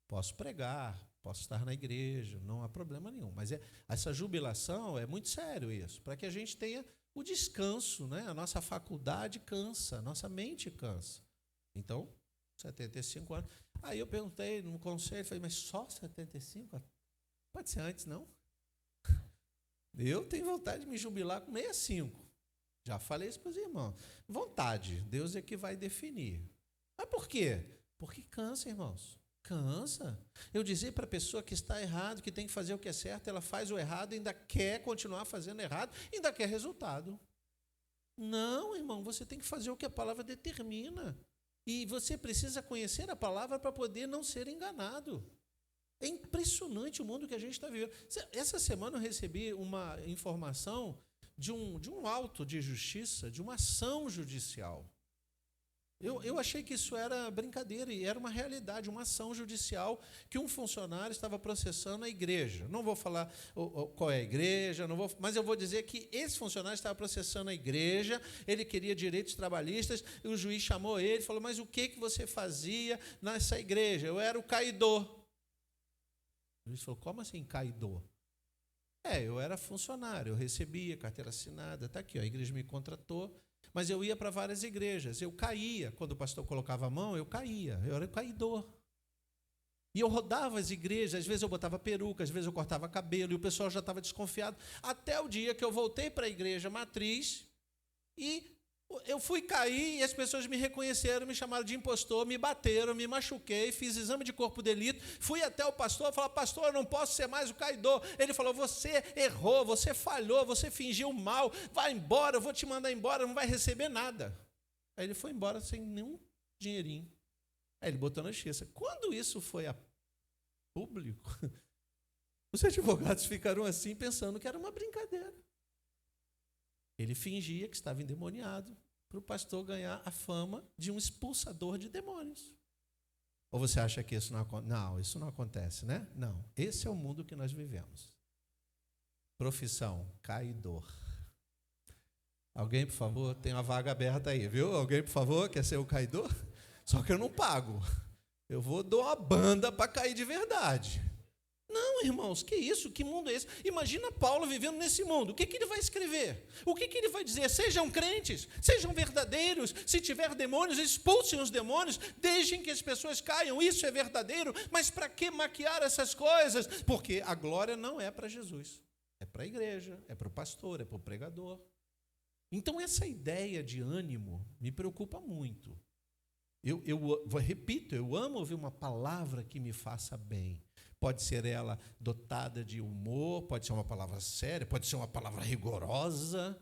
Posso pregar, posso estar na igreja, não há problema nenhum. Mas essa jubilação é muito sério isso, para que a gente tenha o descanso, né? A nossa faculdade cansa, a nossa mente cansa. Então, 75 anos. Aí eu perguntei no conselho, falei, mas só 75? Pode ser antes, não? Eu tenho vontade de me jubilar com 65. Já falei isso para os irmãos. Vontade, Deus é que vai definir. Mas por quê? Porque cansa, irmãos. Cansa. Eu dizer para a pessoa que está errado, que tem que fazer o que é certo, ela faz o errado, ainda quer continuar fazendo errado, ainda quer resultado. Não, irmão, você tem que fazer o que a palavra determina. E você precisa conhecer a palavra para poder não ser enganado. É impressionante o mundo que a gente está vivendo. Essa semana eu recebi uma informação de um auto de justiça, de uma ação judicial. Eu achei que isso era brincadeira, e era uma realidade, uma ação judicial que um funcionário estava processando a igreja. Não vou falar qual é a igreja, mas eu vou dizer que esse funcionário estava processando a igreja, ele queria direitos trabalhistas, e o juiz chamou ele e falou, mas o que você fazia nessa igreja? Eu era o caidor. O juiz falou, como assim caidor? Eu era funcionário, eu recebia carteira assinada, está aqui, a igreja me contratou, mas eu ia para várias igrejas, eu caía, quando o pastor colocava a mão, eu caía, eu era caidor. E eu rodava as igrejas, às vezes eu botava peruca, às vezes eu cortava cabelo, e o pessoal já estava desconfiado, até o dia que eu voltei para a igreja matriz, e eu fui cair, e as pessoas me reconheceram, me chamaram de impostor, me bateram, me machuquei, fiz exame de corpo de delito, fui até o pastor, falei, pastor, eu não posso ser mais o caidor. Ele falou, você errou, você falhou, você fingiu mal, vai embora, eu vou te mandar embora, não vai receber nada. Aí ele foi embora sem nenhum dinheirinho. Aí ele botou na justiça. Quando isso foi a público, os advogados ficaram assim, pensando que era uma brincadeira. Ele fingia que estava endemoniado para o pastor ganhar a fama de um expulsador de demônios. Ou você acha que isso não acontece? Não, isso não acontece, né? Não, esse é o mundo que nós vivemos. Profissão, caidor. Alguém, por favor, tem uma vaga aberta aí, viu? Alguém, por favor, quer ser o caidor? Só que eu não pago. Eu dou uma banda para cair de verdade. Não, irmãos, que isso? Que mundo é esse? Imagina Paulo vivendo nesse mundo. O que ele vai escrever? O que ele vai dizer? Sejam crentes, sejam verdadeiros. Se tiver demônios, expulsem os demônios, deixem que as pessoas caiam. Isso é verdadeiro. Mas para que maquiar essas coisas? Porque a glória não é para Jesus. É para a igreja, é para o pastor, é para o pregador. Então, essa ideia de ânimo me preocupa muito. Eu repito, eu amo ouvir uma palavra que me faça bem. Pode ser ela dotada de humor, pode ser uma palavra séria, pode ser uma palavra rigorosa.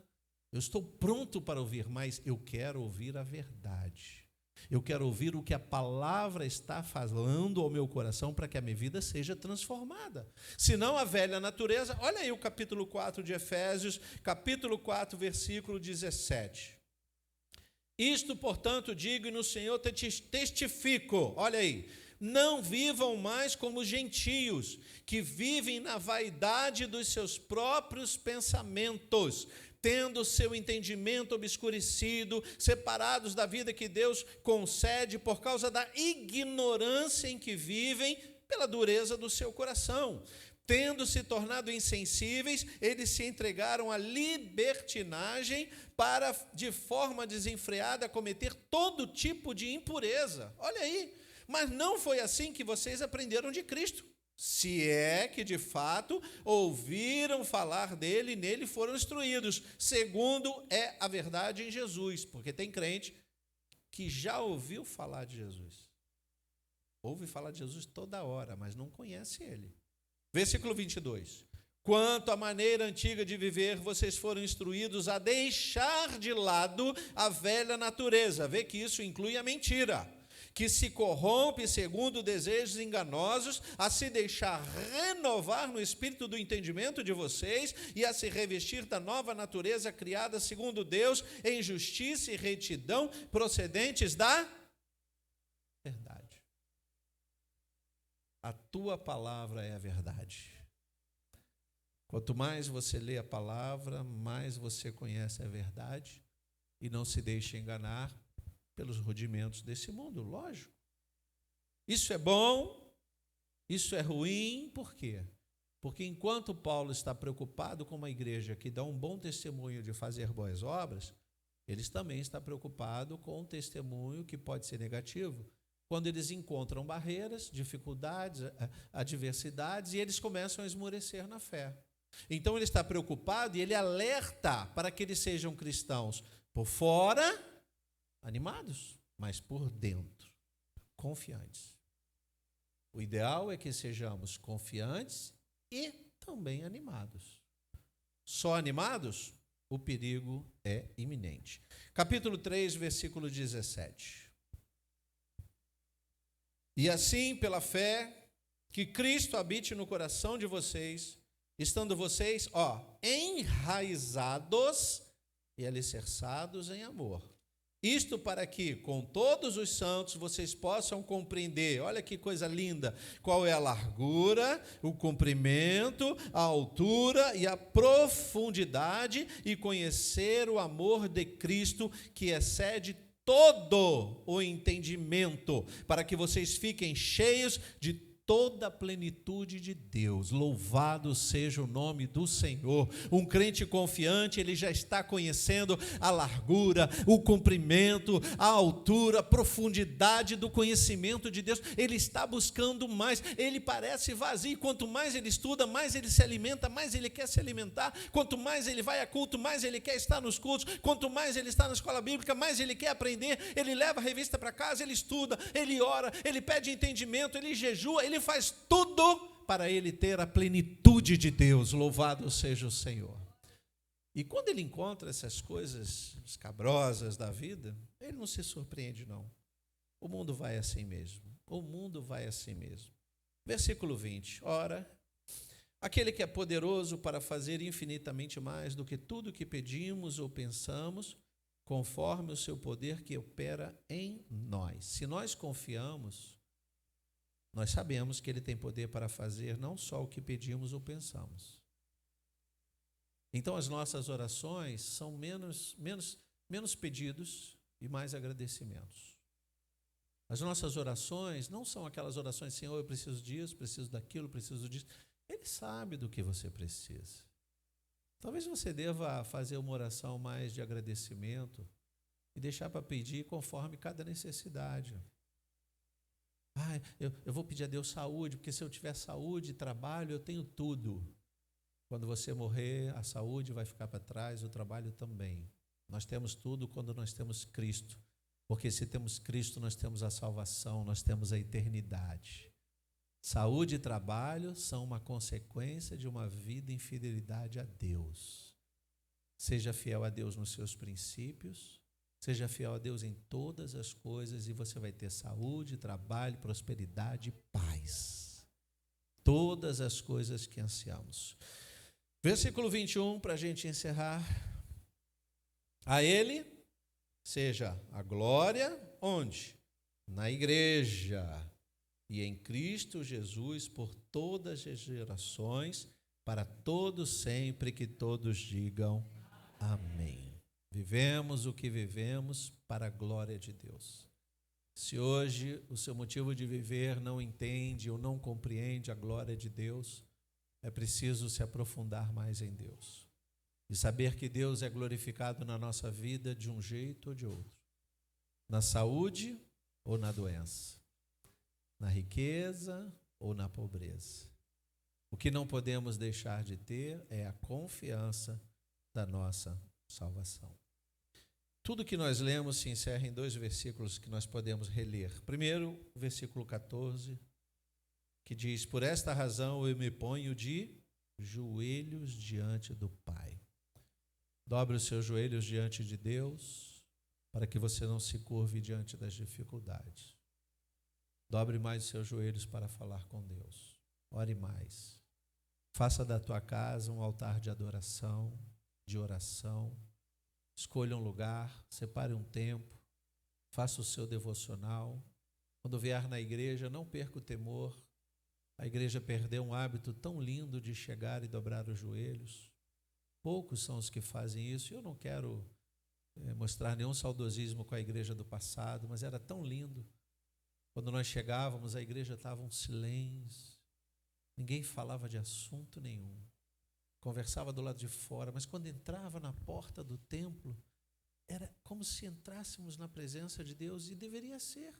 Eu estou pronto para ouvir, mas eu quero ouvir a verdade. Eu quero ouvir o que a palavra está falando ao meu coração para que a minha vida seja transformada. Senão a velha natureza, olha aí o capítulo 4 de Efésios, capítulo 4, versículo 17. Isto, portanto, digo e no Senhor testifico, olha aí, não vivam mais como gentios, que vivem na vaidade dos seus próprios pensamentos, tendo seu entendimento obscurecido, separados da vida que Deus concede por causa da ignorância em que vivem, pela dureza do seu coração. Tendo se tornado insensíveis, eles se entregaram à libertinagem para, de forma desenfreada, cometer todo tipo de impureza. Olha aí, mas não foi assim que vocês aprenderam de Cristo. Se é que, de fato, ouviram falar dele e nele foram instruídos, segundo é a verdade em Jesus. Porque tem crente que já ouviu falar de Jesus. Ouve falar de Jesus toda hora, mas não conhece ele. Versículo 22. Quanto à maneira antiga de viver, vocês foram instruídos a deixar de lado a velha natureza. Vê que isso inclui a mentira, que se corrompe segundo desejos enganosos, a se deixar renovar no espírito do entendimento de vocês e a se revestir da nova natureza criada segundo Deus, em justiça e retidão, procedentes da verdade. A tua palavra é a verdade. Quanto mais você lê a palavra, mais você conhece a verdade e não se deixa enganar pelos rudimentos desse mundo, lógico. Isso é bom, isso é ruim, por quê? Porque enquanto Paulo está preocupado com uma igreja que dá um bom testemunho de fazer boas obras, ele também está preocupado com um testemunho que pode ser negativo, quando eles encontram barreiras, dificuldades, adversidades, e eles começam a esmorecer na fé. Então ele está preocupado e ele alerta para que eles sejam cristãos por fora, animados, mas por dentro, confiantes. O ideal é que sejamos confiantes e também animados. Só animados? O perigo é iminente. Capítulo 3, versículo 17. E assim, pela fé, que Cristo habite no coração de vocês, estando vocês, enraizados e alicerçados em amor. Isto para que, com todos os santos, vocês possam compreender, olha que coisa linda, qual é a largura, o comprimento, a altura e a profundidade, e conhecer o amor de Cristo, que excede todo o entendimento, para que vocês fiquem cheios de toda a plenitude de Deus. Louvado seja o nome do Senhor. Um crente confiante, ele já está conhecendo a largura, o comprimento, a altura, a profundidade do conhecimento de Deus. Ele está buscando mais. Ele parece vazio. Quanto mais ele estuda, mais ele se alimenta, mais ele quer se alimentar. Quanto mais ele vai a culto, mais ele quer estar nos cultos. Quanto mais ele está na escola bíblica, mais ele quer aprender. Ele leva a revista para casa, ele estuda, ele ora, ele pede entendimento, ele jejua, ele faz tudo para ele ter a plenitude de Deus. Louvado seja o Senhor. E quando ele encontra essas coisas escabrosas da vida, ele não se surpreende, não. O mundo vai assim mesmo. O mundo vai assim mesmo. Versículo 20. Ora, aquele que é poderoso para fazer infinitamente mais do que tudo que pedimos ou pensamos, conforme o seu poder que opera em nós. Se nós confiamos, nós sabemos que ele tem poder para fazer não só o que pedimos ou pensamos. Então as nossas orações são menos pedidos e mais agradecimentos. As nossas orações não são aquelas orações, Senhor, eu preciso disso, preciso daquilo, preciso disso. Ele sabe do que você precisa. Talvez você deva fazer uma oração mais de agradecimento e deixar para pedir conforme cada necessidade. Eu vou pedir a Deus saúde, porque se eu tiver saúde e trabalho, eu tenho tudo. Quando você morrer, a saúde vai ficar para trás, o trabalho também. Nós temos tudo quando nós temos Cristo. Porque se temos Cristo, nós temos a salvação, nós temos a eternidade. Saúde e trabalho são uma consequência de uma vida em fidelidade a Deus. Seja fiel a Deus nos seus princípios, seja fiel a Deus em todas as coisas e você vai ter saúde, trabalho, prosperidade e paz. Todas as coisas que ansiamos. Versículo 21, para a gente encerrar. A Ele seja a glória, onde? Na igreja e em Cristo Jesus por todas as gerações, para todos sempre, que todos digam amém. Vivemos o que vivemos para a glória de Deus. Se hoje o seu motivo de viver não entende ou não compreende a glória de Deus, é preciso se aprofundar mais em Deus. E saber que Deus é glorificado na nossa vida de um jeito ou de outro. Na saúde ou na doença. Na riqueza ou na pobreza. O que não podemos deixar de ter é a confiança da nossa salvação. Tudo que nós lemos se encerra em 2 versículos que nós podemos reler. Primeiro, o versículo 14, que diz: por esta razão eu me ponho de joelhos diante do Pai. Dobre os seus joelhos diante de Deus, para que você não se curve diante das dificuldades. Dobre mais os seus joelhos para falar com Deus. Ore mais. Faça da tua casa um altar de adoração, de oração. Escolha um lugar, separe um tempo, faça o seu devocional. Quando vier na igreja, não perca o temor. A igreja perdeu um hábito tão lindo de chegar e dobrar os joelhos. Poucos são os que fazem isso. Eu não quero mostrar nenhum saudosismo com a igreja do passado, mas era tão lindo. Quando nós chegávamos, a igreja estava um silêncio. Ninguém falava de assunto nenhum. Conversava do lado de fora, mas quando entrava na porta do templo, era como se entrássemos na presença de Deus, e deveria ser.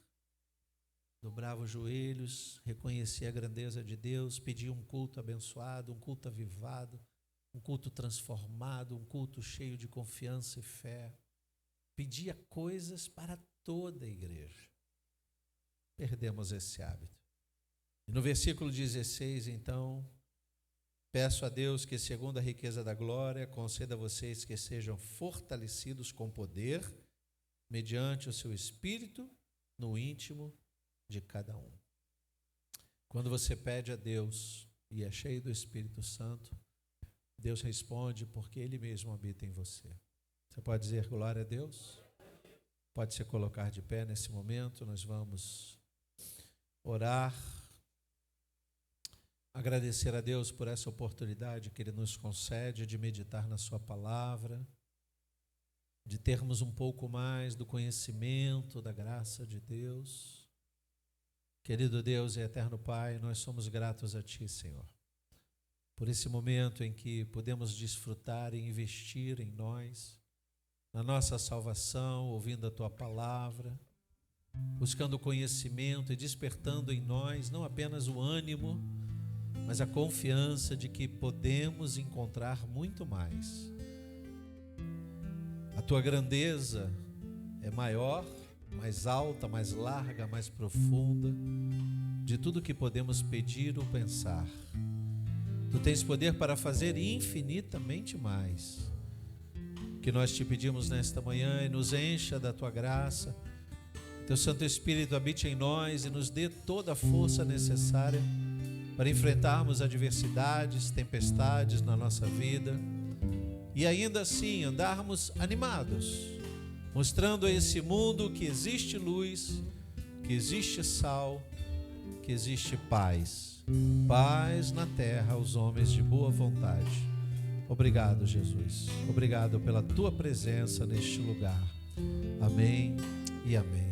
Dobrava os joelhos, reconhecia a grandeza de Deus, pedia um culto abençoado, um culto avivado, um culto transformado, um culto cheio de confiança e fé. Pedia coisas para toda a igreja. Perdemos esse hábito. E no versículo 16, então, peço a Deus que, segundo a riqueza da glória, conceda a vocês que sejam fortalecidos com poder, mediante o seu Espírito, no íntimo de cada um. Quando você pede a Deus e é cheio do Espírito Santo, Deus responde porque Ele mesmo habita em você. Você pode dizer glória a Deus? Pode se colocar de pé nesse momento, nós vamos orar. Agradecer a Deus por essa oportunidade que Ele nos concede de meditar na Sua palavra, de termos um pouco mais do conhecimento da graça de Deus. Querido Deus e eterno Pai, nós somos gratos a Ti, Senhor, por esse momento em que podemos desfrutar e investir em nós, na nossa salvação, ouvindo a Tua palavra, buscando conhecimento e despertando em nós não apenas o ânimo, mas a confiança de que podemos encontrar muito mais. A Tua grandeza é maior, mais alta, mais larga, mais profunda, de tudo que podemos pedir ou pensar. Tu tens poder para fazer infinitamente mais. O que nós te pedimos nesta manhã e nos encha da Tua graça, Teu Santo Espírito habite em nós e nos dê toda a força necessária para enfrentarmos adversidades, tempestades na nossa vida e ainda assim andarmos animados, mostrando a esse mundo que existe luz, que existe sal, que existe paz. Paz na terra aos homens de boa vontade. Obrigado, Jesus. Obrigado pela Tua presença neste lugar. Amém e amém.